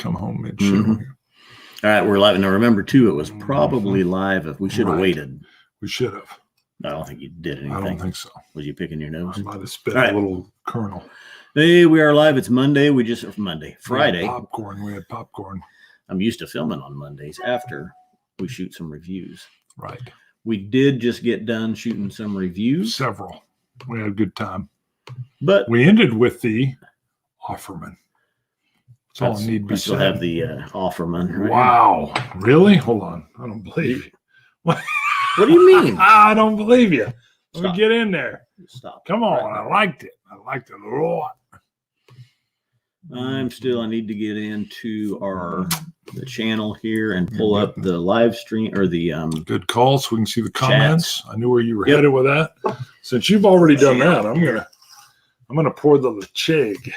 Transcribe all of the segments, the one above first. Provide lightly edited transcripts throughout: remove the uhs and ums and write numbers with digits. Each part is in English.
come home mid-show. All right, we're live. Now, remember, too, it was probably live. If we should have waited. We should have. I don't think you did anything. I don't think so. Was you picking your nose? I might have spit a little kernel. Hey, we are live. It's Monday. Friday. We had popcorn. I'm used to filming on Mondays after we shoot some reviews. Right. We did just get done shooting some reviews. Several. We had a good time. But we ended with the Offerman. That's all I need to be still have the Offerman. Right? Wow. Really? Hold on. I don't believe you. What do you mean? I don't believe you. Let me get in there. Stop. Come on. Right. I liked it. I liked it a lot. I need to get into the channel here and pull up the live stream or the good call so we can see the comments. Chats. I knew where you were headed with that. Since you've already done that, I'm gonna pour the Ledaig.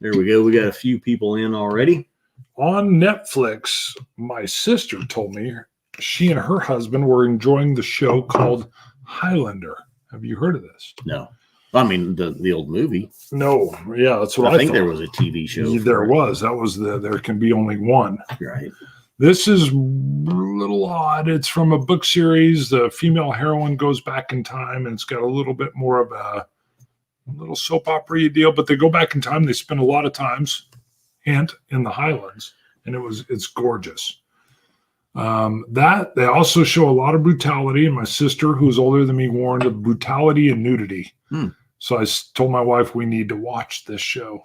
There we go. We got a few people in already. On Netflix, my sister told me she and her husband were enjoying the show called Highlander. Have you heard of this? No. I mean, the old movie. No. Yeah, that's what I think thought. there was a TV show. There was. That was There Can Be Only One. Right. This is a little odd. It's from a book series. The female heroine goes back in time, and it's got a little bit more of a little soap opera deal, but they go back in time. They spend a lot of times, in the Highlands, and it's gorgeous. That they also show a lot of brutality, and my sister, who's older than me, warned of brutality and nudity. So I told my wife we need to watch this show.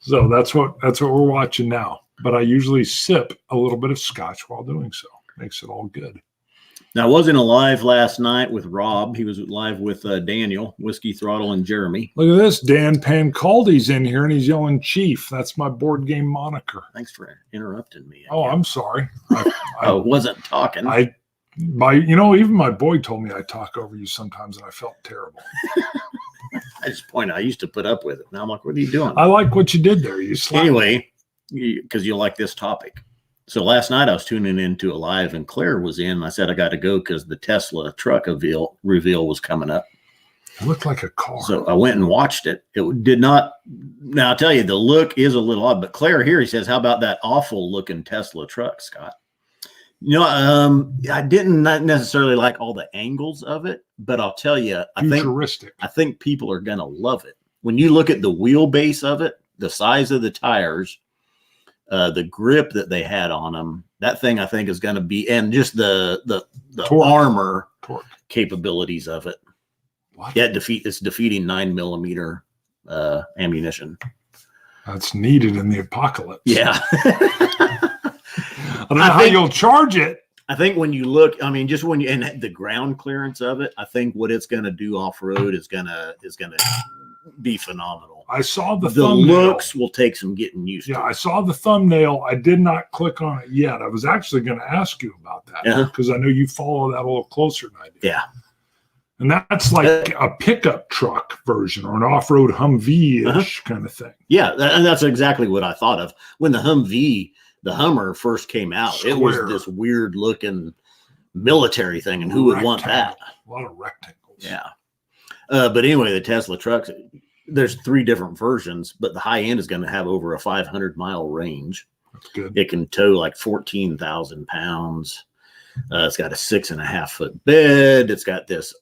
So that's what we're watching now. But I usually sip a little bit of scotch while doing so. Makes it all good. Now, I wasn't live last night with Rob. He was live with Daniel, Whiskey Throttle, and Jeremy. Look at this. Dan Pancaldi's in here, and he's yelling Chief. That's my board game moniker. Thanks for interrupting me. Oh, I'm sorry. I wasn't talking. Even my boy told me I talk over you sometimes, and I felt terrible. I just pointed out, I used to put up with it. Now I'm like, what are you doing? I like what you did there. Anyway, because you like this topic. So last night I was tuning into a live and Claire was in. I said I got to go because the Tesla truck reveal was coming up. It looked like a car. So I went and watched it. It did not. Now I'll tell you, the look is a little odd. But Claire here, he says, how about that awful looking Tesla truck, Scott? I didn't not necessarily like all the angles of it, but I'll tell you, I think people are going to love it. When you look at the wheelbase of it, the size of the tires, the grip that they had on them, that thing I think is going to be, and just the armor capabilities of it. What? Yeah, it's defeating 9mm ammunition. That's needed in the apocalypse. Yeah. I don't know how you'll charge it. I think when you look, I mean, just when you, and the ground clearance of it, I think what it's going to do off road is going to be phenomenal. I saw the thumbnail. Looks will take some getting used to. Yeah, I saw the thumbnail. I did not click on it yet. I was actually going to ask you about that because I know you follow that a little closer than I do. Yeah. And that's like a pickup truck version or an off-road Humvee-ish kind of thing. Yeah, and that's exactly what I thought of. When the Hummer first came out, it was this weird-looking military thing, and who would want that? A lot of rectangles. Yeah. But anyway, the Tesla trucks, there's 3 different versions, but the high end is going to have over a 500-mile range. That's good. It can tow like 14,000 pounds. It's got a 6.5-foot bed. It's got this.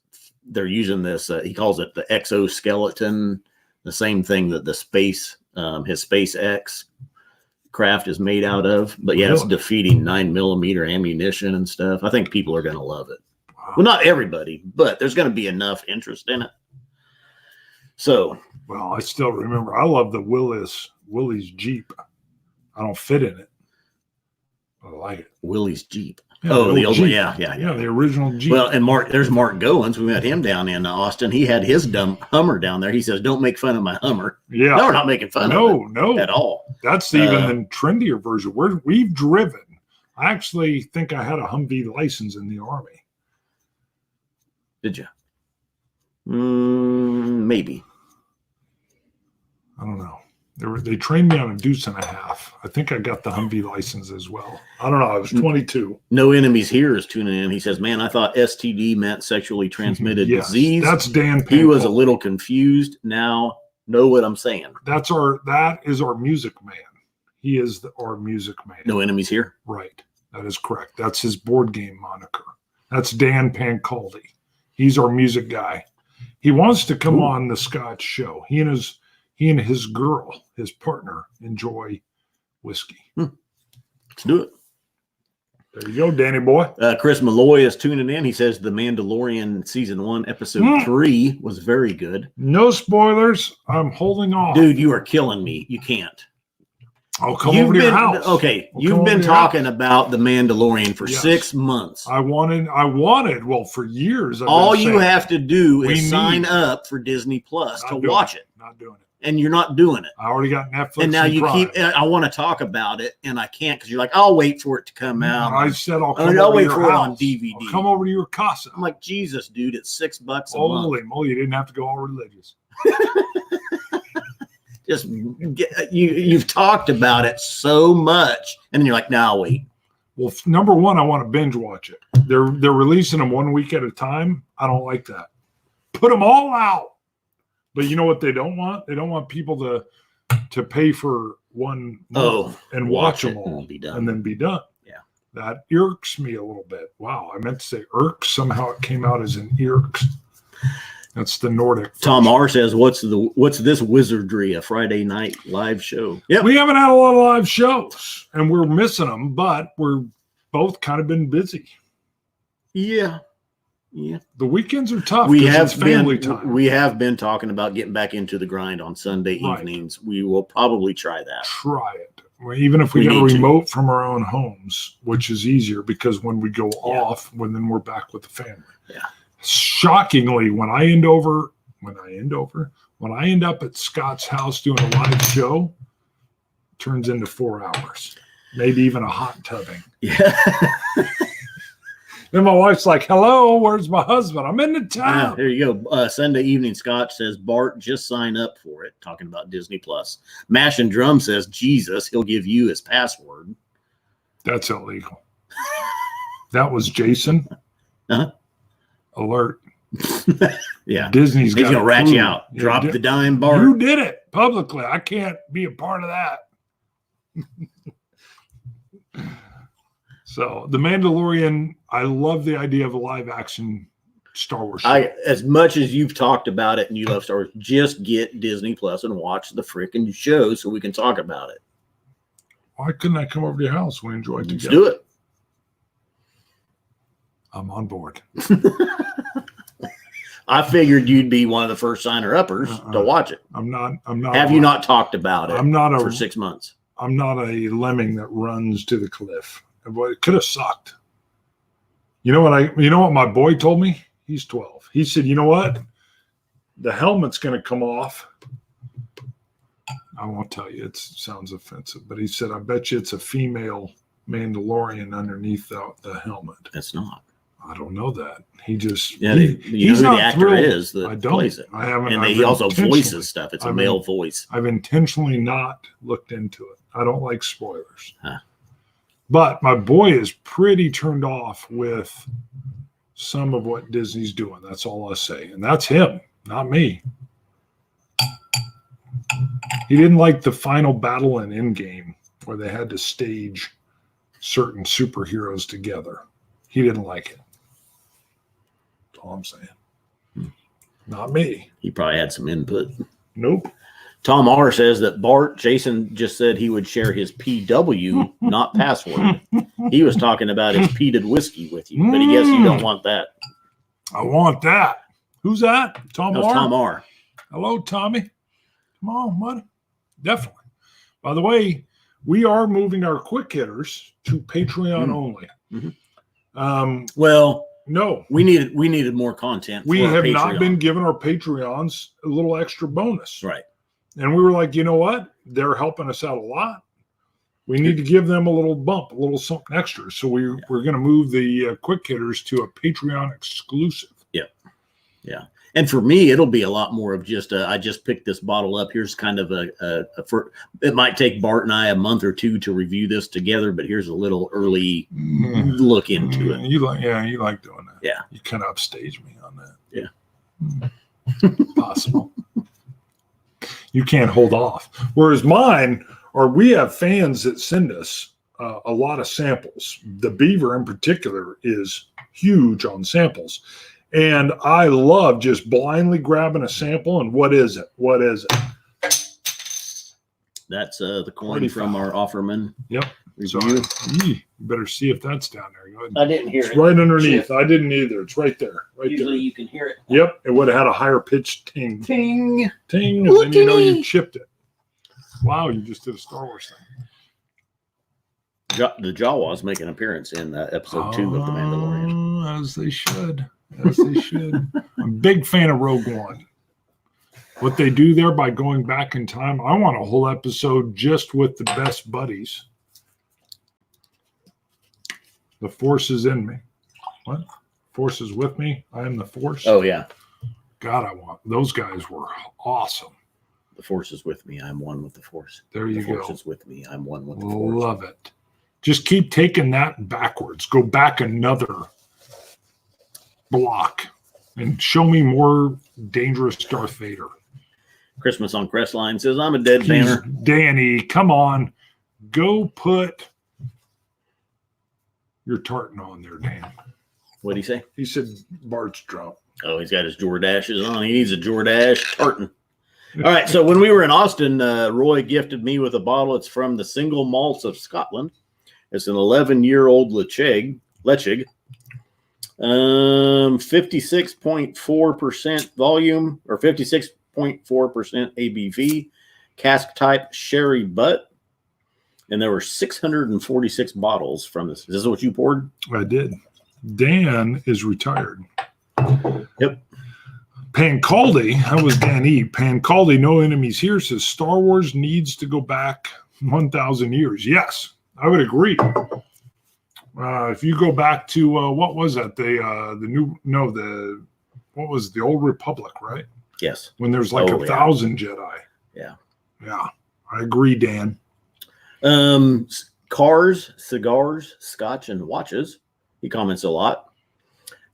They're using this. He calls it the exoskeleton, the same thing that his SpaceX craft is made out of. But yeah, it's defeating 9mm ammunition and stuff. I think people are going to love it. Wow. Well, not everybody, but there's going to be enough interest in it. So, well, I still remember. I love the Willys Jeep. I don't fit in it. I like it. Willys Jeep. Yeah, the old Jeep. one. Yeah, the original Jeep. Well, and there's Mark Goins. We met him down in Austin. He had his dumb Hummer down there. He says, "Don't make fun of my Hummer." Yeah, no, we're not making fun of it at all. That's even the trendier version. We've driven. I actually think I had a Humvee license in the Army. Did you? Maybe. I don't know. They trained me on a deuce and a half. I think I got the Humvee license as well. I don't know. I was 22. No Enemies Here is tuning in. He says, man, I thought STD meant sexually transmitted disease. That's Dan Pancol. He was a little confused. Now Know what I'm saying? That is our music man. He is our music man. No enemies here. Right. That is correct. That's his board game moniker. That's Dan Pancaldi. He's our music guy. He wants to come on the Scotch show. He and his girl, his partner, enjoy whiskey. Let's do it. There you go, Danny boy. Chris Malloy is tuning in. He says The Mandalorian season 1, episode 3 was very good. No spoilers. I'm holding off. Dude, you are killing me. You can't. I'll come over to your house. Okay, you've been talking about The Mandalorian for 6 months. I wanted, well, for years. All you have to do is sign up for Disney Plus to watch it. Not doing it. And you're not doing it. I already got Netflix. And now you Prime. I want to talk about it, and I can't because you're like, I'll wait for it to come out. I said I'll wait for it on DVD. I'll come over to your casa. I'm like, Jesus, dude, it's $6 a month. Holy moly, you didn't have to go all religious. Just you've talked about it so much, and then you're like, "No, I'll wait." Well, number one, I want to binge watch it. They're releasing them 1 week at a time. I don't like that. Put them all out. But you know what they don't want? They don't want people to pay for 1 month and watch them all and then be done. Yeah, that irks me a little bit. Wow, I meant to say irks. Somehow it came out as an irks. That's the Nordic. Tom R says, "What's this wizardry? A Friday night live show?" Yeah, we haven't had a lot of live shows, and we're missing them. But we're both kind of been busy. Yeah. The weekends are tough. We have family time. We have been talking about getting back into the grind on Sunday evenings. We will probably try that. Try it. Even if we got a remote from our own homes, which is easier because when we go off, then we're back with the family. Yeah. Shockingly, when I end up at Scott's house doing a live show, it turns into 4 hours, maybe even a hot tubbing. Yeah. Then my wife's like, "Hello, where's my husband? I'm in the town." There you go. Sunday evening, Scott says, "Bart, just sign up for it." Talking about Disney Plus. Mash and Drum says, "Jesus, he'll give you his password." That's illegal. That was Jason. Uh-huh. Alert. Yeah. Disney's going to rat you out. Drop the dime, Bart. You did it publicly. I can't be a part of that. So The Mandalorian, I love the idea of a live action Star Wars show. As much as you've talked about it and you love Star Wars, just get Disney Plus and watch the freaking show so we can talk about it. Why couldn't I come over to your house? We enjoy it together. Let's do it. I'm on board. I figured you'd be one of the first signer-uppers to watch it. I'm not. Have you not talked about it for 6 months? I'm not a lemming that runs to the cliff. It could have sucked. You know what my boy told me? He's 12. He said, "You know what? The helmet's going to come off." I won't tell you. It sounds offensive, but he said, "I bet you it's a female Mandalorian underneath the helmet." It's not. I don't know that. He just you know who the actor is that plays it. I haven't. And he also voices stuff. It's a male voice. I've intentionally not looked into it. I don't like spoilers. Huh. But my boy is pretty turned off with some of what Disney's doing. That's all I say. And that's him, not me. He didn't like the final battle in Endgame where they had to stage certain superheroes together. He didn't like it. That's all I'm saying. Not me. He probably had some input. Nope. Tom R says that Jason just said he would share his PW, not password. He was talking about his peated whiskey with you, but he guess you don't want that. I want that. Who's that? Tom R? Tom R. Hello, Tommy. Come on, buddy. Definitely. By the way, we are moving our quick hitters to Patreon only. Mm-hmm. Well, no, we needed more content. We have not been giving our Patreons a little extra bonus. Right. And we were like, you know what? They're helping us out a lot. We need to give them a little bump, a little something extra. So we're going to move the quick hitters to a Patreon exclusive. Yeah. Yeah. And for me, it'll be a lot more of just, I just picked this bottle up. Here's kind of it might take Bart and I a month or two to review this together, but here's a little early look into it. You like doing that. Yeah. You kind of upstage me on that. Yeah. Possible. You can't hold off. Whereas mine, or we have fans that send us a lot of samples. The Beaver in particular is huge on samples. And I love just blindly grabbing a sample and what is it? What is it? That's the coin from our Offerman. Yep. Review. You better see if that's down there. Go ahead. I didn't hear It's it. right underneath. I didn't either. It's right there. Right Usually there. you can hear it. Yep. It would have had a higher pitched ting. Ting. Ting. And then you know you chipped it. Wow, you just did a Star Wars thing. The Jawas make an appearance in episode 2 of The Mandalorian. As they should. As they should. I'm a big fan of Rogue One. What they do there by going back in time, I want a whole episode just with the best buddies. The Force is in me. What? Force is with me. I am the Force. Oh, yeah. God, those guys were awesome. The Force is with me. I'm one with the Force. There you go. The Force is with me. I'm one with the Force. Love it. Just keep taking that backwards. Go back another block and show me more dangerous Darth Vader. Christmas on Crestline says, I'm a dead banner. Danny, come on. Go put your tartan on there, Dan. What'd he say? He said Bart's drunk. Oh, he's got his Jordashes on. He needs a Jordache tartan. All right. So when we were in Austin, Roy gifted me with a bottle. It's from the Single Malts of Scotland. It's an 11-year-old Ledaig. 56.4% volume or 56.4% ABV, cask type sherry butt. And there were 646 bottles from this. Is this what you poured? I did. Dan is retired. Yep. Pancaldi, that was Dan E. Pancaldi, No Enemies Here, says Star Wars needs to go back 1,000 years. Yes, I would agree. If you go back to what was that? What was the Old Republic, right? Yes. When there's like 1,000 Jedi. Yeah. Yeah, I agree, Dan. Cars, cigars, scotch, and watches. He comments a lot.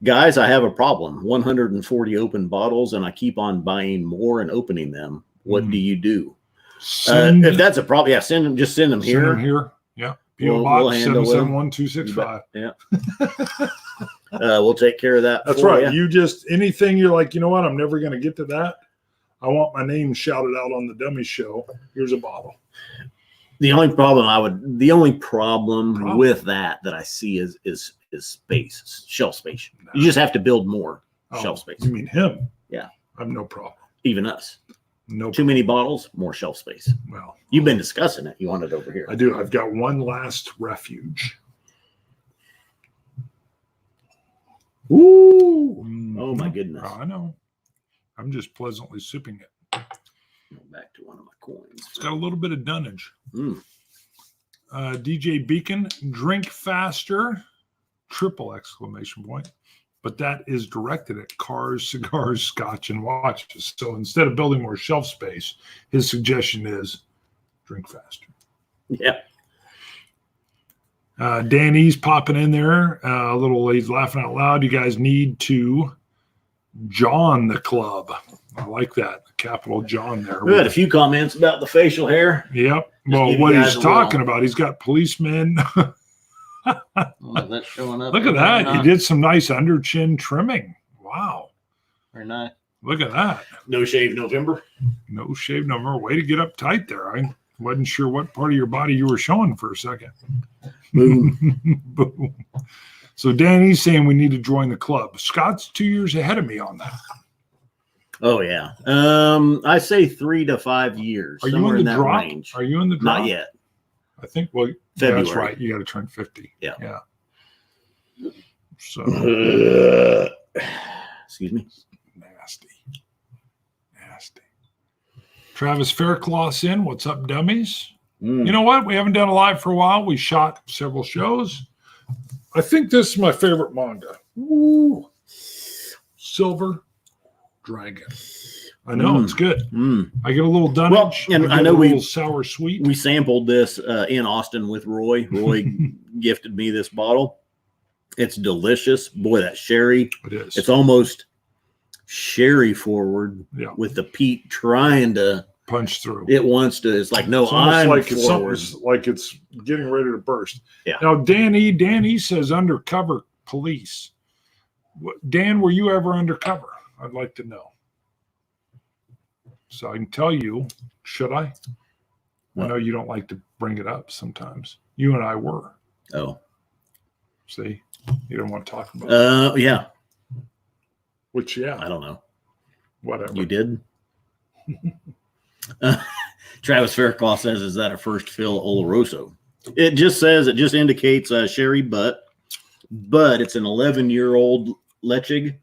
Guys, I have a problem. 140 open bottles, and I keep on buying more and opening them. What do you do? If that's a problem, yeah, send them here. Send them here. Yeah. P.O. Box 771-265. Yeah. We'll take care of that. That's right. You just, anything you're like, you know what? I'm never going to get to that. I want my name shouted out on the dummy show. Here's a bottle. The only problem with that I see is space, shelf space. No. You just have to build more shelf space. You mean him? Yeah. I have no problem. Even us. No. Too many bottles, more shelf space. Well, you've been discussing it. You want it over here. I do. I've got one last refuge. Ooh. Oh my goodness. I know. I'm just pleasantly sipping it. Back to one of my coins. It's got a little bit of dunnage. DJ Beacon, drink faster, triple exclamation point. But that is directed at cars, cigars, scotch, and watches. So instead of building more shelf space, his suggestion is drink faster. Yeah. Danny's popping in there. He's laughing out loud. You guys need to John the club. I like that. Capital John there. We had a few comments about the facial hair. Yep. Well, what he's talking about, he's got policemen. That's showing up. Look at that. He did some nice under chin trimming. Wow. Very nice. Look at that. No shave November. No shave November. Way to get up tight there. I wasn't sure what part of your body you were showing for a second. Boom. Boom. So Danny's saying we need to join the club. Scott's 2 years ahead of me on that. Oh yeah. I say 3 to 5 years. Are you in the drop? Range. Are you in the drop? Not yet. I think. Well, February. That's right. You got to turn 50. Yeah. Yeah. So. Excuse me. Nasty. Travis Faircloth's in. What's up, dummies? You know what? We haven't done a live for a while. We shot several shows. I think this is my favorite manga. Ooh. Silver Dragon. I know it's good. I get a little dunnage. Well, and I know we sour sweet. We sampled this in Austin with Roy. Roy gifted me this bottle. It's delicious. Boy, that sherry. It is. It's almost sherry forward Yeah. with the peat trying to punch through. It wants to. It's like, no, It's almost I'm like forward. it's like it's getting ready to burst. Yeah. Now, Dan E says undercover police. Dan, were you ever undercover? I'd like to know. So I can tell you, should I? I know you don't like to bring it up sometimes. You and I were. Oh. See? You don't want to talk about it. Yeah. Which, yeah. I don't know. Whatever. You did? Travis Faircloth says, is that a first fill Oloroso? It just indicates Sherry Butt, but it's an 11-year-old Ledaig.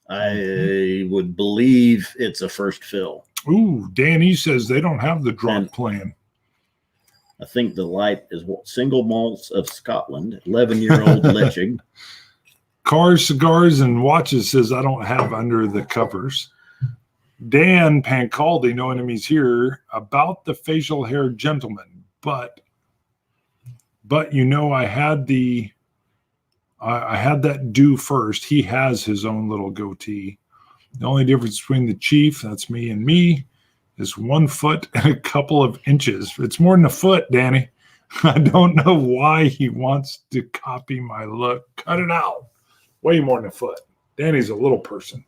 I would believe it's a first fill. Ooh, Danny says they don't have the drop plan. I think the light is single malts of Scotland, 11-year-old Ledaig. Cars, cigars, and watches says I don't have under the covers. Dan Pancaldi, knowing him, he's here, about the facial hair gentleman, but you know, I had that do first. He has his own little goatee. The only difference between the chief, that's me, and me, is 1 foot and a couple of inches. It's more than a foot, Danny. I don't know why he wants to copy my look. Cut it out. Way more than a foot. Danny's a little person.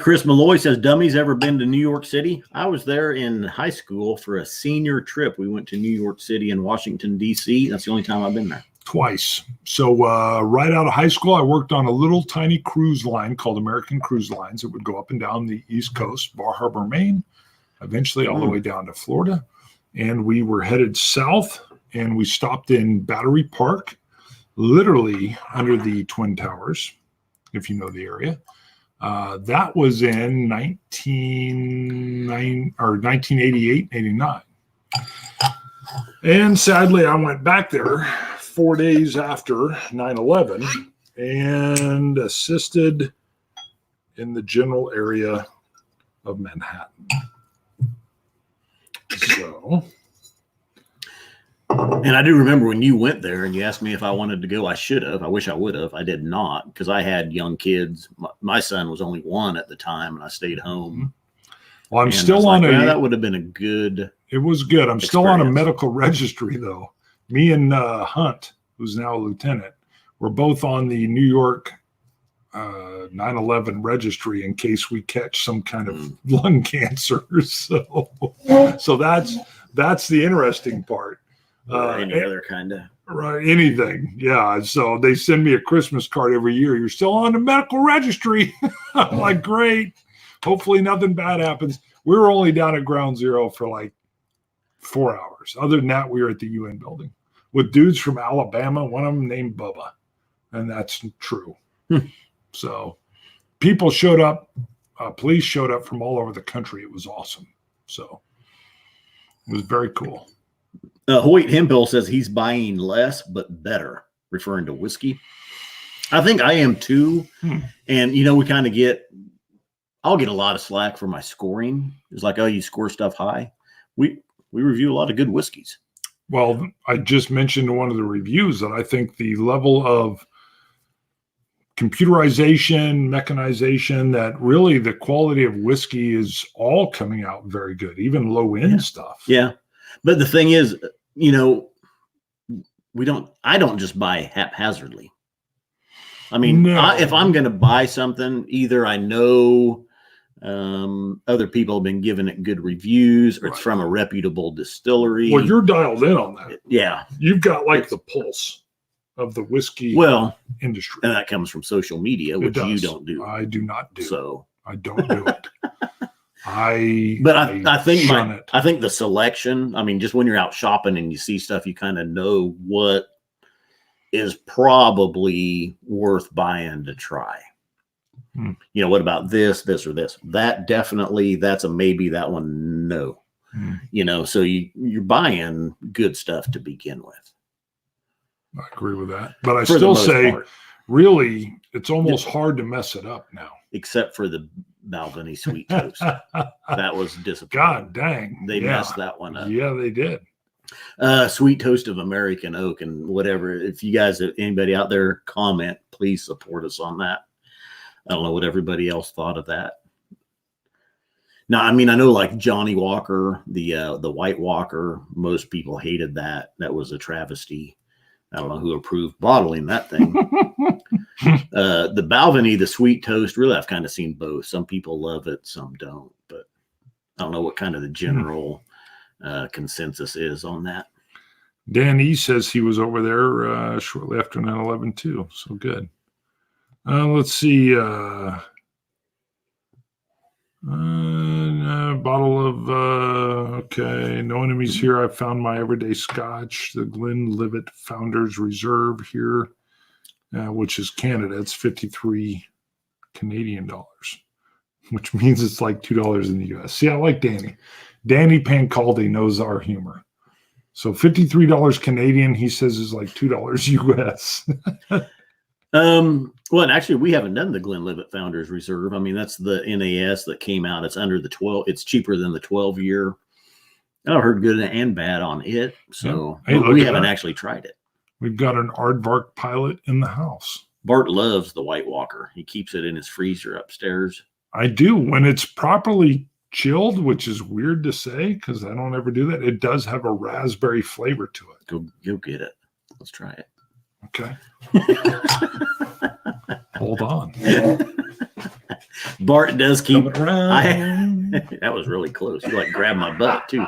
Chris Malloy says, dummies ever been to New York City? I was there in high school for a senior trip. We went to New York City and Washington, D.C. That's the only time I've been there. Twice. So right out of high school, I worked on a little tiny cruise line called American Cruise Lines. It would go up and down the East Coast, Bar Harbor, Maine, eventually all the way down to Florida. And we were headed south, and we stopped in Battery Park, literally under the Twin Towers, if you know the area. That was in 1988, 89. And sadly, I went back there 4 days after 9/11 and assisted in the general area of Manhattan. So, and I do remember when you went there and you asked me if I wanted to go. I should have. I wish I would have. I did not, because I had young kids. My son was only 1 at the time, and I stayed home. Well, I'm still on that would have been a good. It was good. I'm experience. Still on a medical registry, though. Me and Hunt, who's now a lieutenant, we're both on the New York 9/11 registry in case we catch some kind of lung cancer. So that's the interesting part. Any other kind of right, anything. Yeah. So they send me a Christmas card every year. You're still on the medical registry. I'm like, great. Hopefully nothing bad happens. We were only down at ground zero for like 4 hours. Other than that, we were at the UN building with dudes from Alabama, one of them named Bubba. And that's true. So people showed up, police showed up from all over the country. It was awesome. So it was very cool. Hoyt Hemphill says he's buying less but better, referring to whiskey. I think I am too. And, you know, we kind of I'll get a lot of slack for my scoring. It's like, oh, you score stuff high. We review a lot of good whiskeys. Well, I just mentioned in one of the reviews that I think the level of computerization, mechanization, that really the quality of whiskey is all coming out very good, even low end stuff. Yeah. But the thing is, you know, I don't just buy haphazardly. I mean, if I'm going to buy something, either I know other people have been giving it good reviews, or it's from a reputable distillery. Well, you're dialed in on that. Yeah. You've got like the pulse of the whiskey industry. And that comes from social media, which you don't do. I do not do. So I don't do it. I think the selection, I mean, just when you're out shopping and you see stuff, you kind of know what is probably worth buying to try. You know, what about this or this? That definitely, that's a maybe, that one, no. You know, so you're buying good stuff to begin with. I agree with that. But I still say, really, it's almost hard to mess it up now. Except for the Balvenie Sweet Toast. That was disappointing. God dang. They messed that one up. Yeah, they did. Sweet Toast of American Oak and whatever. If you guys, anybody out there, comment, please support us on that. I don't know what everybody else thought of that. No, I mean, I know like Johnny Walker, the White Walker, most people hated that. That was a travesty. I don't know who approved bottling that thing. The Balvenie, the sweet toast, really, I've kind of seen both. Some people love it, some don't. But I don't know what kind of the general consensus is on that. Dan E says he was over there shortly after 9/11 too. So good. Let's see. Bottle of okay, no enemies here. I found my everyday scotch, the Glenlivet Founders Reserve here, which is Canada. It's 53 Canadian dollars, which means it's like $2 in the US. See, I like Danny. Danny Pancaldi knows our humor. So $53 Canadian, he says, is like $2 US. Well, and actually, we haven't done the Glenlivet Founders Reserve. I mean, that's the NAS that came out. It's under the 12. It's cheaper than the 12-year. I've heard good and bad on it. So yeah. Hey, we haven't actually tried it. We've got an Aardvark pilot in the house. Bart loves the White Walker. He keeps it in his freezer upstairs. I do. When it's properly chilled, which is weird to say because I don't ever do that, it does have a raspberry flavor to it. Go get it. Let's try it. Okay. Hold on. Bart does keep it around. That was really close. You like grabbed my butt too.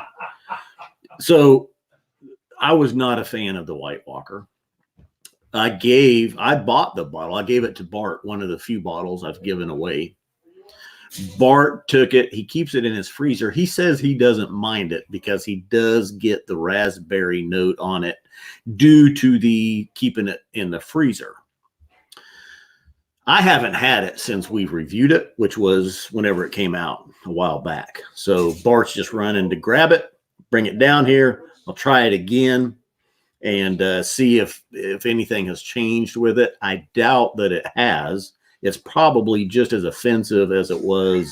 So I was not a fan of the White Walker. I bought the bottle. I gave it to Bart, one of the few bottles I've given away. Bart took it. He keeps it in his freezer. He says he doesn't mind it because he does get the raspberry note on it due to the keeping it in the freezer. I haven't had it since we've reviewed it, which was whenever it came out a while back. So Bart's just running to grab it, bring it down here. I'll try it again and see if anything has changed with it. I doubt that it has. It's probably just as offensive as it was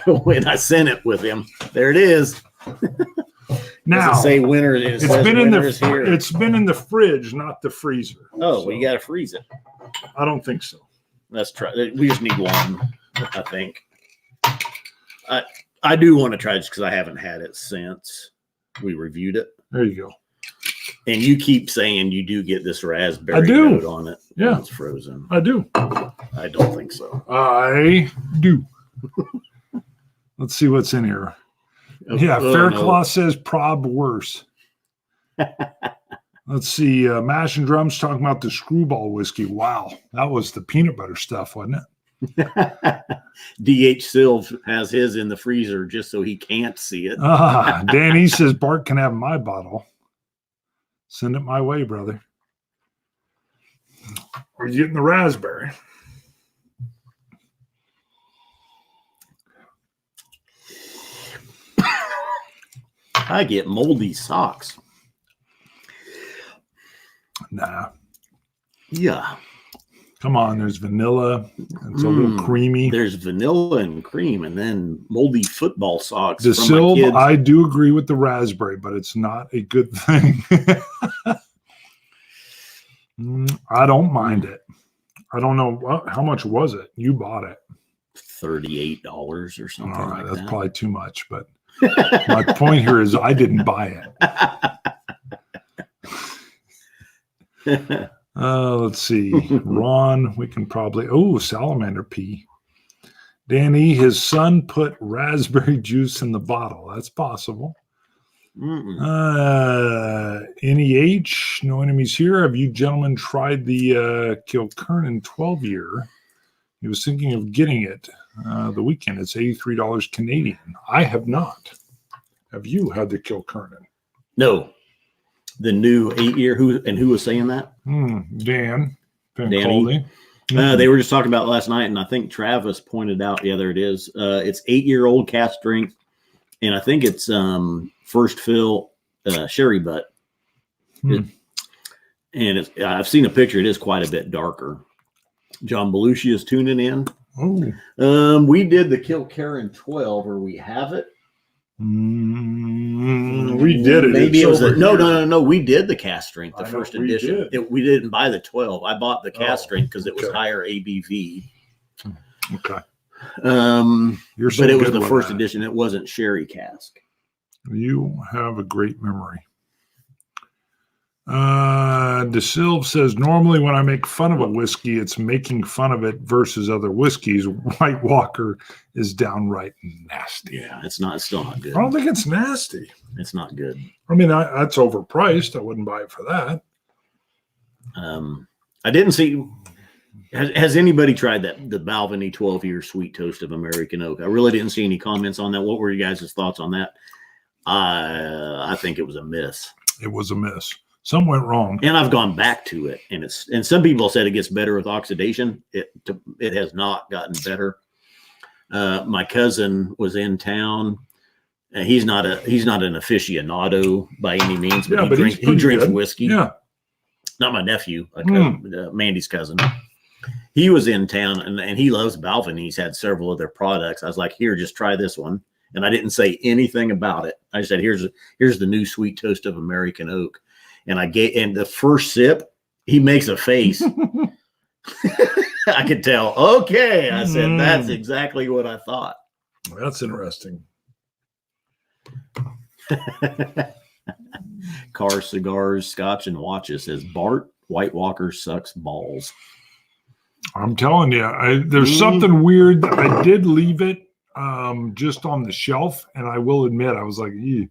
when I sent it with him. There it is. Now, does it say winter? It's been in the fridge, not the freezer. Oh, so well, you got to freeze it. I don't think so. Let's try. We just need one, I think. I do want to try just because I haven't had it since we reviewed it. There you go. And you keep saying you do get this raspberry note on it. Yeah, it's frozen. I do. I don't think so. I do. Let's see what's in here. Yeah, Fairclaw says prob worse. Let's see. Mash and Drums talking about the Screwball whiskey. Wow, that was the peanut butter stuff, wasn't it? DH Silv has his in the freezer just so he can't see it. Danny says Bart can have my bottle. Send it my way, brother. Are you getting the raspberry? I get moldy socks. Nah. Yeah. Come on, there's vanilla. It's a little creamy. There's vanilla and cream, and then moldy football socks. The Silv, I do agree with the raspberry, but it's not a good thing. I don't mind it. I don't know how much was it. You bought it. $38 or something. All right, like that's that. probably too much, but my point here is I didn't buy it. Let's see. Ron, we can probably... Oh, salamander pea. Danny, his son put raspberry juice in the bottle. That's possible. NEH, no enemies here. Have you gentlemen tried the Kilkernan 12-year? He was thinking of getting it the weekend. It's $83 Canadian. I have not. Have you had the Kilkernan? No. The new 8-year. Who was saying that? Dan. Danny. They were just talking about last night, and I think Travis pointed out. Yeah, there it is. It's 8-year-old cask strength, and I think it's first fill sherry butt. And I've seen a picture. It is quite a bit darker. John Belushi is tuning in. Oh, we did the Kilkerran 12, or we have it. We did it. Maybe it was no. We did the cask strength, the first edition. We didn't buy the 12. I bought the cask strength because it was higher ABV. Okay. You're so But it was good the with first that. edition. It wasn't sherry cask. You have a great memory. DeSilve says, normally when I make fun of a whiskey, it's making fun of it versus other whiskeys. White Walker is downright nasty. Yeah, it's still not good. I don't think it's nasty. It's not good. I mean, that's overpriced. I wouldn't buy it for that. I didn't see. Has anybody tried the Balvenie 12-year sweet toast of American oak? I really didn't see any comments on that. What were you guys' thoughts on that? I think it was a miss. It was a miss. Something went wrong. And I've gone back to it, and some people said it gets better with oxidation. It has not gotten better. My cousin was in town. He's not an aficionado by any means, but he drinks whiskey. Yeah. Not my nephew, Mandy's cousin. He was in town, and he loves Balvenie. He's had several of their products. I was like, here, just try this one. And I didn't say anything about it. I said, here's the new sweet toast of American oak. And and the first sip, he makes a face. I could tell. Okay. I said, that's exactly what I thought. That's interesting. Car Cigars, Scotch, and Watches says, Bart, White Walker sucks balls. I'm telling you, there's something weird. I did leave it just on the shelf, and I will admit, I was like, ew.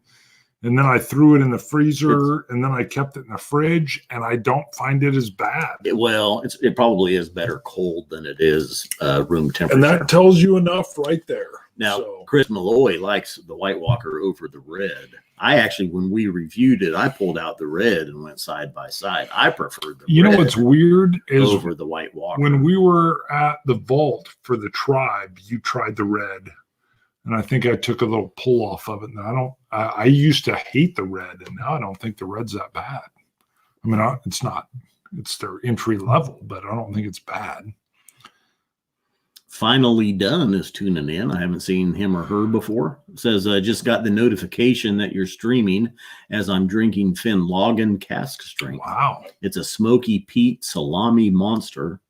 And then I threw it in the freezer, and then I kept it in the fridge, and I don't find it as bad. It probably is better cold than it is room temperature. And that tells you enough right there. Now, Chris Malloy likes the White Walker over the red. I actually, when we reviewed it, I pulled out the red and went side by side. I preferred the red. You know what's weird is over the White Walker. When we were at the vault for the tribe, you tried the red. And I think I took a little pull off of it. And I used to hate the red, and now I don't think the red's that bad. I mean, it's their entry level, but I don't think it's bad. Finally Done is tuning in. I haven't seen him or her before. It says, I just got the notification that you're streaming as I'm drinking Finlaggan cask strength. Wow. It's a smoky peat salami monster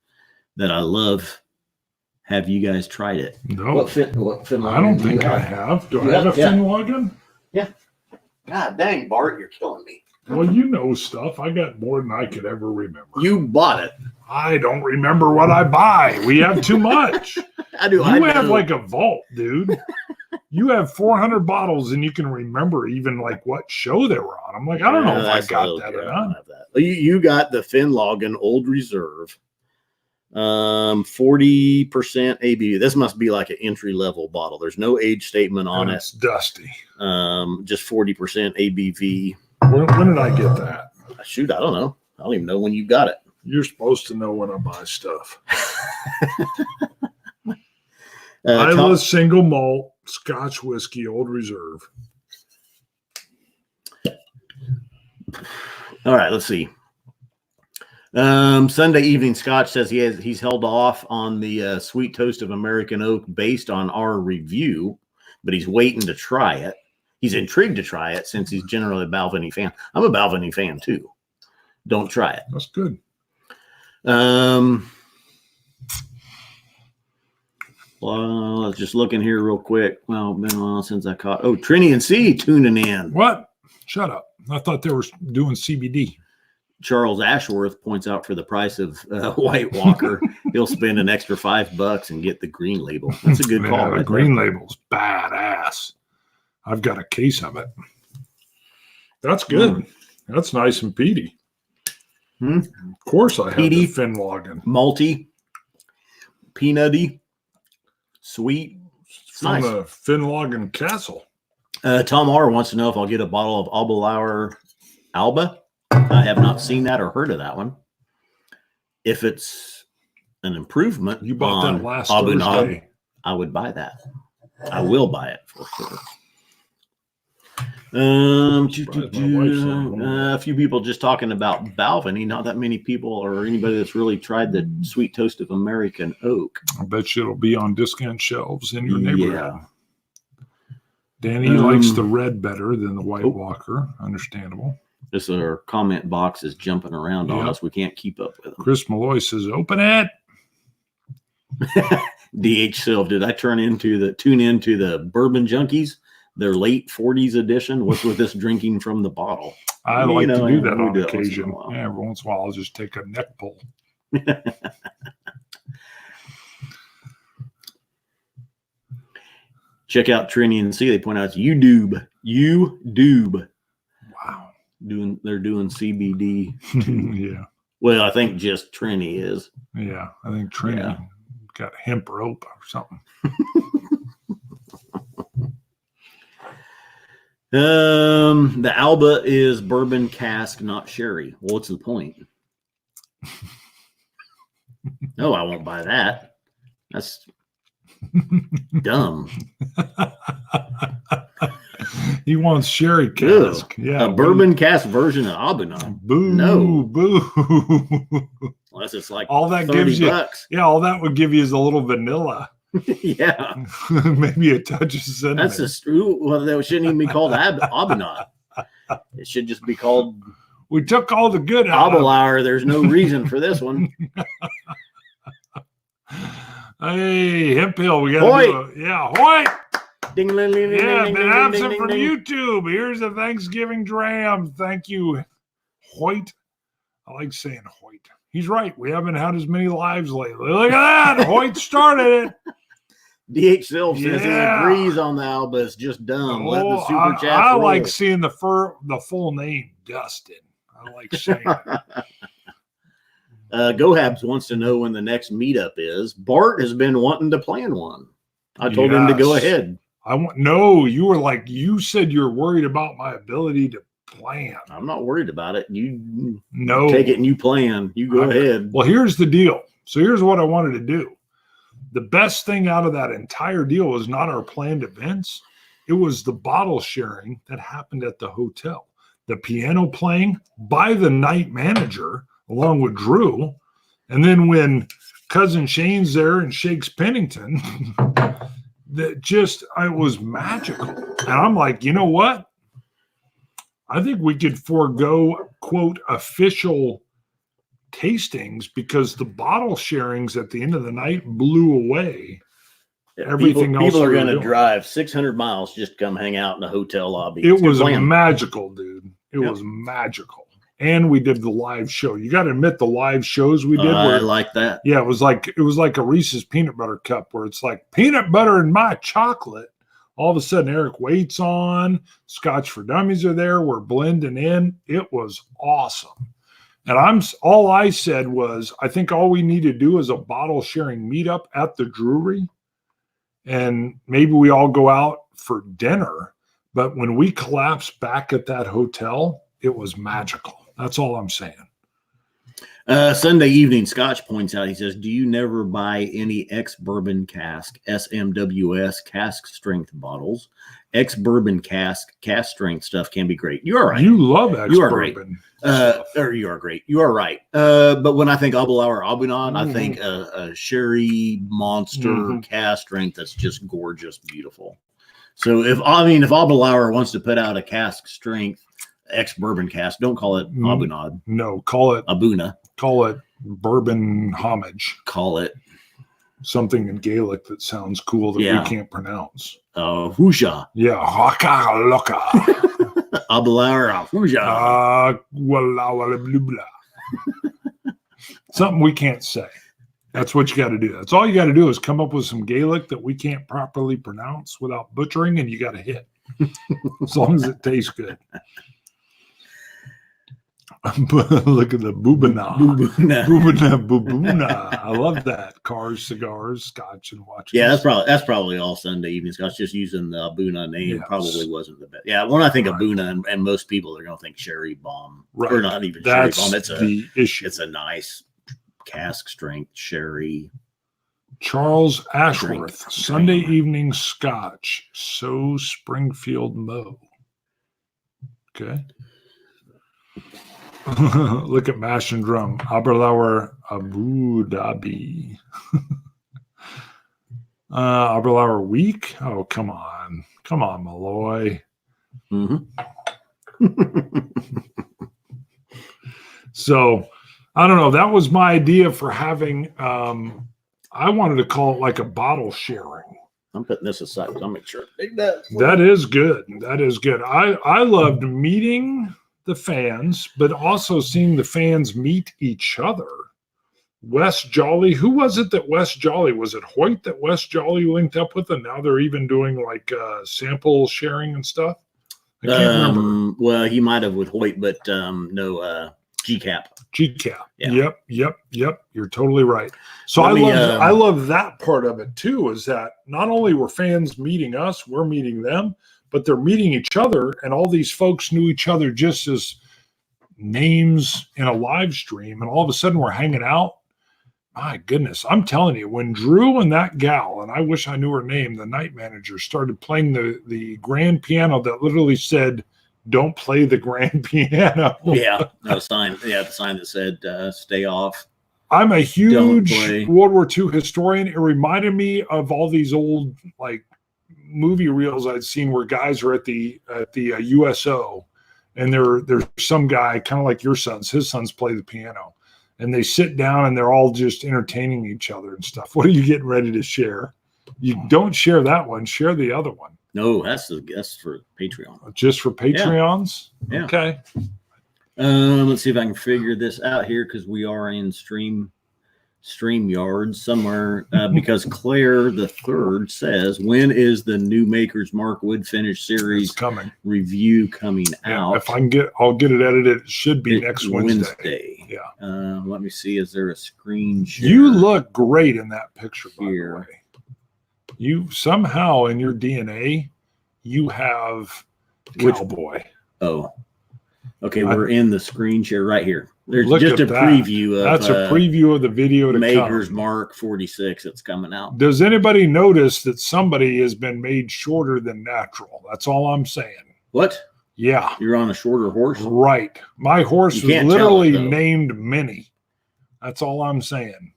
that I love. Have you guys tried it? No. What Finlaggan I don't think I have. Do I have a Finlaggan? Yeah. God dang, Bart, you're killing me. Well, you know stuff. I got more than I could ever remember. You bought it. I don't remember what I buy. We have too much. I do. You have like a vault, dude. You have 400 bottles, and you can remember even like what show they were on. I'm like, I don't know if I got that or not. You got the Finlaggan Old Reserve. 40% ABV. This must be like an entry level bottle. There's no age statement on it. It's dusty. Just 40% ABV. When did I get that? Shoot, I don't know. I don't even know when you got it. You're supposed to know when I buy stuff. Iowa single malt Scotch whiskey, Old Reserve. All right, let's see. Sunday Evening Scotch says he's held off on the sweet toast of American oak based on our review, but he's waiting to try it. He's intrigued to try it since he's generally a Balvenie fan. I'm a Balvenie fan too. Don't try it. That's good. Well, just looking here real quick. Well, been a while since I caught. Oh, Trini and C tuning in. What? Shut up. I thought they were doing CBD. Charles Ashworth points out for the price of White Walker, he'll spend an extra $5 and get the green label. That's a good call. The green label's badass. I've got a case of it. That's good. That's nice and peaty. Of course I have the Finlaggan. Malty, peanutty, sweet. From the Finlaggan Castle. Tom R. wants to know if I'll get a bottle of Abelauer Alba. I have not seen that or heard of that one. If it's an improvement, you bought that last Thursday. I would buy that. I will buy it for sure. A few people just talking about Balvenie. Not that many people or anybody that's really tried the sweet toast of American oak. I bet you it'll be on discount shelves in your neighborhood. Yeah. Danny likes the red better than the White Walker. Understandable. This our comment box is jumping around on us. We can't keep up with them. Chris Malloy says, open it. DH Silv, did I tune into the Bourbon Junkies, their late 40s edition? What's with this drinking from the bottle? I like to do that we on do that once in a occasion. while. Yeah, every once in a while, I'll just take a neck pull. Check out Trini and see. They point out it's YouTube. Wow. They're doing CBD. Yeah. Well, I think just Trini is. Yeah. I think Trini got hemp rope or something. The Alba is bourbon cask, not sherry. Well, what's the point? No, I won't buy that. That's dumb. He wants sherry cask. Ew. Yeah. A bourbon cask version of Abuna. Boo. No. Boo. Unless it's like all that $30. gives you. Yeah. All that would give you is a little vanilla. Yeah. Maybe a touch of cinnamon. That's just, well, that shouldn't even be called Abuna. It should just be called. We took all the good out. Abelauer. There's no reason for this one. Hey, Hemp Hill, we got to do it. Yeah, Hoyt. Ding, ding, ding, Yeah, ding, been ding, absent ding, from ding. YouTube. Here's a Thanksgiving dram. Thank you, Hoyt. I like saying Hoyt. He's right. We haven't had as many lives lately. Look at that. Hoyt started it. DH Silv says he Yeah. agrees on the Alba. It's just dumb. Let the super chat I roll. like seeing the full name, Dustin. I like saying it. GoHabs wants to know when the next meetup is. Bart has been wanting to plan one. I told him to go Yes. ahead. You said you're worried about my ability to plan. I'm not worried about it. You No. take it and you plan. You go ahead. Well, here's the deal. So here's what I wanted to do. The best thing out of that entire deal was not our planned events. It was the bottle sharing that happened at the hotel. The piano playing by the night manager along with Drew. And then when Cousin Shane's there and shakes Pennington, it was magical. And I'm like, you know what? I think we could forego, quote, official tastings because the bottle sharings at the end of the night blew away everything else. People are we were going to doing. drive 600 miles just to come hang out in the hotel lobby. It It's a good was plan. magical, dude. It was magical. And we did the live show. You got to admit the live shows we did. I like that. Yeah, it was like a Reese's peanut butter cup where it's like peanut butter and my chocolate. All of a sudden, Eric Waite's on. Scotch for Dummies are there. We're blending in. It was awesome. And all I said was, I think all we need to do is a bottle sharing meetup at the brewery. And maybe we all go out for dinner. But when we collapsed back at that hotel, it was magical. That's all I'm saying. Sunday evening, Scotch points out, he says, do you never buy any ex-bourbon cask, SMWS cask strength bottles? Ex-bourbon cask strength stuff can be great. You are right. You love You are great. ex-bourbon. You are great. You are right. But when I think Abelauer Aubignon, I think a sherry monster cask strength that's just gorgeous, beautiful. So if Abelauer wants to put out a cask strength ex-bourbon cask, don't call it Aubignon. No, call it Abuna. Call it bourbon homage. Call it Something in Gaelic that sounds cool that we can't pronounce. Húsha. Yeah, haka loka. Abelauer Húsha. Something we can't say. That's what you got to do. That's all you got to do is come up with some Gaelic that we can't properly pronounce without butchering, and you got to hit. As long as it tastes good. Look at the boobana. Boobana. I love that. Cars, cigars, scotch, and watches. Yeah, that's probably all Sunday evening scotch. Just using the Abuna name probably wasn't the best. Yeah, when I think Abuna, and most people are going to think Sherry Bomb, or not even That's Sherry Bomb. It's the issue. It's a nice cask strength sherry. Charles Ashworth, Drink. Sunday evening scotch. So Springfield Mo. Okay. Look at Mash and Drum. Abelauer Abu Dhabi. Abelauer Week? Oh, come on. Come on, Malloy. So, I don't know. That was my idea for having I wanted to call it like a bottle sharing. I'm putting this aside because I'll make sure. Take that. That is good. That is good. I loved meeting the fans, but also seeing the fans meet each other. Wes Jolly, who was it that Wes Jolly, was it Hoyt that Wes Jolly linked up with, and now they're even doing like sample sharing and stuff? I can't remember. Well, he might have with Hoyt, but no GCAP. GCAP. Yeah. Yep. You're totally right. So I love that part of it too, is that not only were fans meeting us, we're meeting them, but they're meeting each other, and all these folks knew each other just as names in a live stream, and all of a sudden we're hanging out. My goodness, I'm telling you, when Drew and that gal, and I wish I knew her name, the night manager, started playing the grand piano that literally said, "Don't play the grand piano." Yeah, no sign. Yeah, the sign that said "Stay off." I'm a huge World War II historian. It reminded me of all these old like movie reels I'd seen where guys are at the USO, and there's some guy kind of like your sons. His sons play the piano, and they sit down and they're all just entertaining each other and stuff. What are you getting ready to share? You don't share that one. Share the other one. No, that's for Patreon. Just for Patreons? Yeah. Okay. Let's see if I can figure this out here because we are in StreamYard somewhere because Claire the Third says, when is the new Maker's Mark wood finish series review coming out? If I can I'll get it edited. It should be next Wednesday. Yeah. Let me see. Is there a screen share? You look great in that picture, by the way. You somehow in your DNA, you have cowboy. Okay. We're in the screen share right here. There's just a preview of that's a preview of the video to Maker's come. Mark 46 that's coming out. Does anybody notice that somebody has been made shorter than natural? That's all I'm saying. What? Yeah. You're on a shorter horse? Right. My horse was literally named Minnie. That's all I'm saying.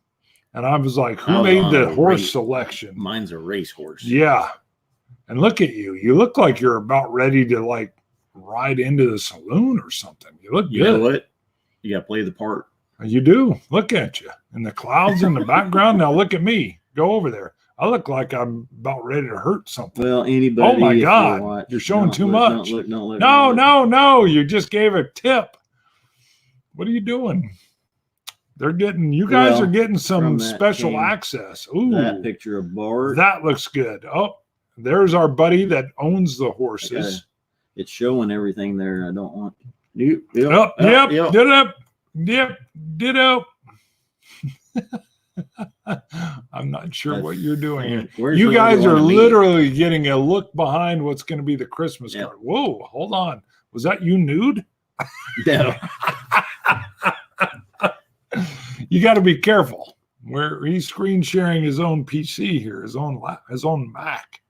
And I was like, who made the horse selection? Mine's a race horse. Yeah. And look at you. You look like you're about ready to like ride into the saloon or something. You look good. You know what? You got to play the part. You do. Look at you. And the clouds in the background. Now look at me. Go over there. I look like I'm about ready to hurt something. Well, anybody. Oh my God. You're showing too much. No. You just gave a tip. What are you doing? They're getting, you guys are getting some special access. Ooh, that picture of Bart. That looks good. Oh, there's our buddy that owns the horses. It's showing everything there. I don't want. Ditto. I'm not sure what you're doing here. You guys are literally getting a look behind what's going to be the Christmas card. Whoa, hold on. Was that you nude? No. You got to be careful. Where he's screen sharing his own PC here, his own Mac.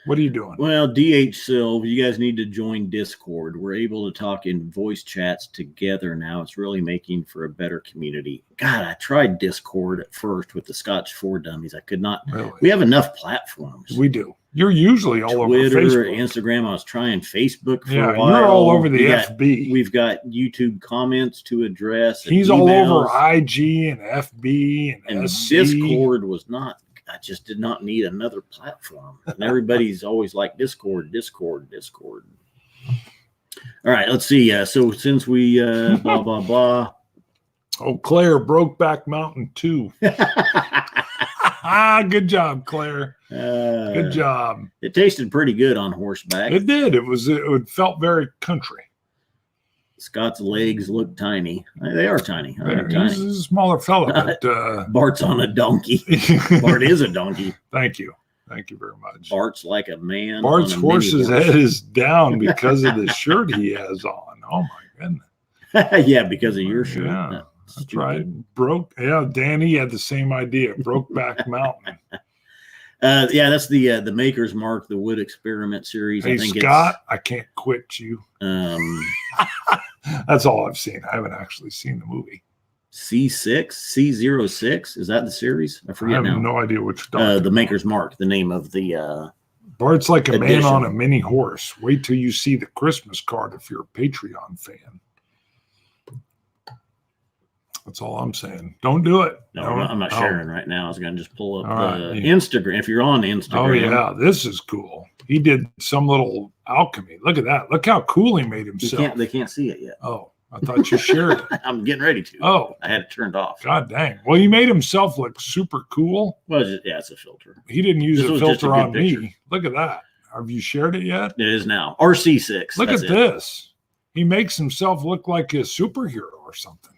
What are you doing? Well, DH Silv, you guys need to join Discord. We're able to talk in voice chats together now. It's really making for a better community. God, I tried Discord at first with the Scotch 4 dummies. I could not. Really? We have enough platforms. We do. You're usually all Twitter, over Facebook. Instagram. I was trying Facebook for a while. You're all over the FB. We've got YouTube comments to address. He's all over IG and FB and SC. Discord was not. I just did not need another platform. And everybody's always like Discord. All right, let's see. So since we blah, blah, blah. Oh, Claire, Brokeback Mountain 2. Good job, Claire. Good job. It tasted pretty good on horseback. It did. It felt very country. Scott's legs look tiny. They are tiny. He's a smaller fella, but Bart's on a donkey. Bart is a donkey. Thank you very much. Bart's like a man. Bart's horse's head is down because of the shirt he has on. Oh my goodness. Yeah, because of your shirt. Yeah, that's right. Danny had the same idea. Brokeback Mountain. That's the Maker's Mark, the Wood Experiment series. Hey, I think Scott, I can't quit you. That's all I've seen. I haven't actually seen the movie. C06? Is that the series? I forget now. I have no idea what you're talking about. The Maker's Mark, the name of the Bart's like a man on a mini horse. Wait till you see the Christmas card if you're a Patreon fan. That's all I'm saying. Don't do it. No, I'm not sharing right now. I was going to just pull up All right. Instagram. If you're on Instagram. Oh, yeah. This is cool. He did some little alchemy. Look at that. Look how cool he made himself. They can't see it yet. Oh, I thought you shared it. I'm getting ready to. Oh. I had it turned off. God dang. Well, he made himself look super cool. Well, it's a filter. He didn't use a filter on picture. me. Look at that. Have you shared it yet? It is now. RC6. Look at this. He makes himself look like a superhero or something.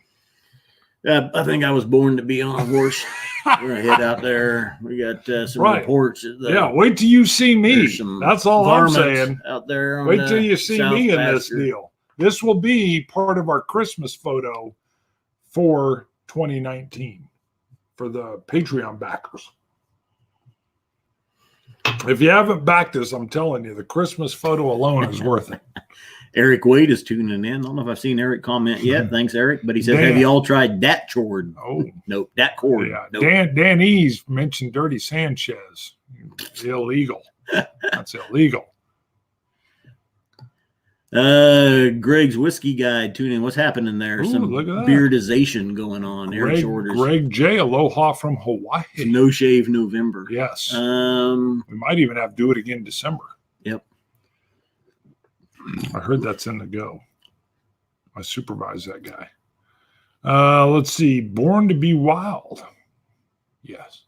I think I was born to be on a horse. We're going to head out there. We got some reports. Yeah, wait till you see me. That's all I'm saying. Out there. Wait till you see me in this deal. This will be part of our Christmas photo for 2019 for the Patreon backers. If you haven't backed us, I'm telling you, the Christmas photo alone is worth it. Eric Wade is tuning in. I don't know if I've seen Eric comment yet. Thanks, Eric. But he says, have you all tried dat chord? Oh. Nope. Dat cord. Yeah. Nope. Dan E's mentioned Dirty Sanchez. Illegal. That's illegal. Greg's Whiskey Guide tuning in. What's happening there? Ooh, some look at that. Beardization going on. Eric's orders. Greg J. Aloha from Hawaii. It's No Shave November. Yes. We might even have to do it again December. Yep. I heard that's in the go. I supervise that guy. Let's see. Born to be Wild. Yes.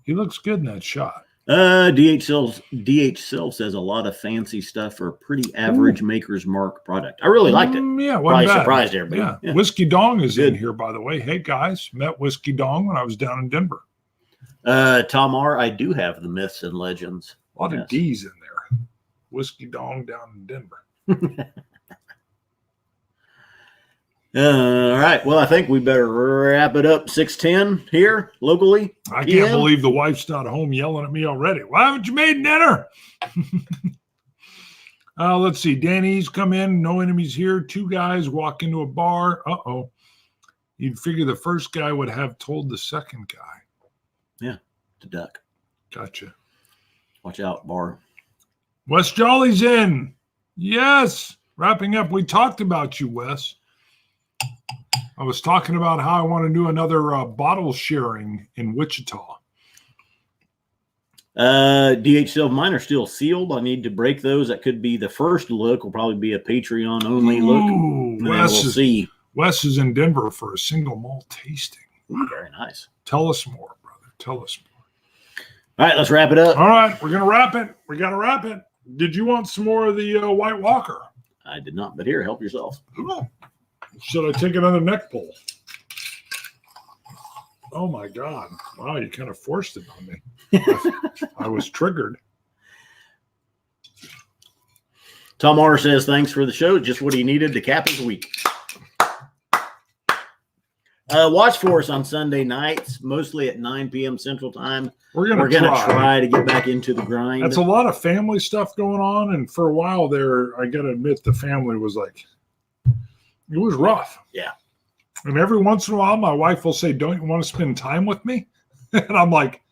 He looks good in that shot. DH Silv says a lot of fancy stuff for a pretty average Maker's Mark product. I really liked it. Yeah, probably surprised everybody. Yeah. Whiskey Dong is in here, by the way. Hey guys, met Whiskey Dong when I was down in Denver. Tom R, I do have the Myths and Legends. A lot of D's in there. Whiskey Dong down in Denver. All right. Well, I think we better wrap it up. 6:10 here locally. I can't believe the wife's not home yelling at me already. Why haven't you made dinner? Let's see. Danny's come in. No enemies here. Two guys walk into a bar. Uh-oh. You'd figure the first guy would have told the second guy. Yeah. To duck. Gotcha. Watch out, bar. Wes Jolly's in. Yes. Wrapping up. We talked about you, Wes. I was talking about how I want to do another bottle sharing in Wichita. DH Silv, mine are still sealed. I need to break those. That could be the first look. Will probably be a Patreon only look. We'll see. Wes is in Denver for a single malt tasting. Very nice. Tell us more, brother. Tell us more. All right, let's wrap it up. All right, we're going to wrap it. We got to wrap it. Did you want some more of the White Walker? I did not, but here, help yourself. Should I take another neck pull? Oh, my God. Wow, you kind of forced it on me. I was triggered. Tom R says, thanks for the show. Just what he needed to cap his week. Watch for us on Sunday nights, mostly at 9 p.m. Central Time. We're going to try to get back into the grind. That's a lot of family stuff going on. And for a while there, I got to admit, the family was like, it was rough. Yeah. And every once in a while, my wife will say, don't you want to spend time with me? And I'm like,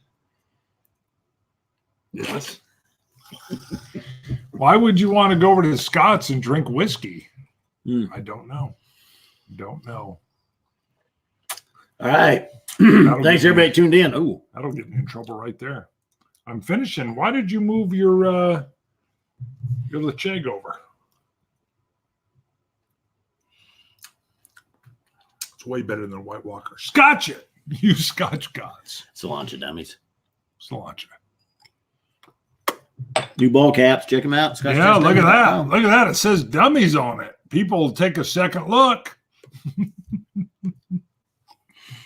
yes. Why would you want to go over to Scott's and drink whiskey? I don't know. Don't know. All right. Thanks, everybody tuned in. Oh, that'll get me in trouble right there. I'm finishing. Why did you move your Ledaig over? It's way better than White Walker. Scotch it. You Scotch gods. Cilantro dummies. Cilantro. New ball caps. Check them out. Scotch look at that. Look at that. It says dummies on it. People will take a second look.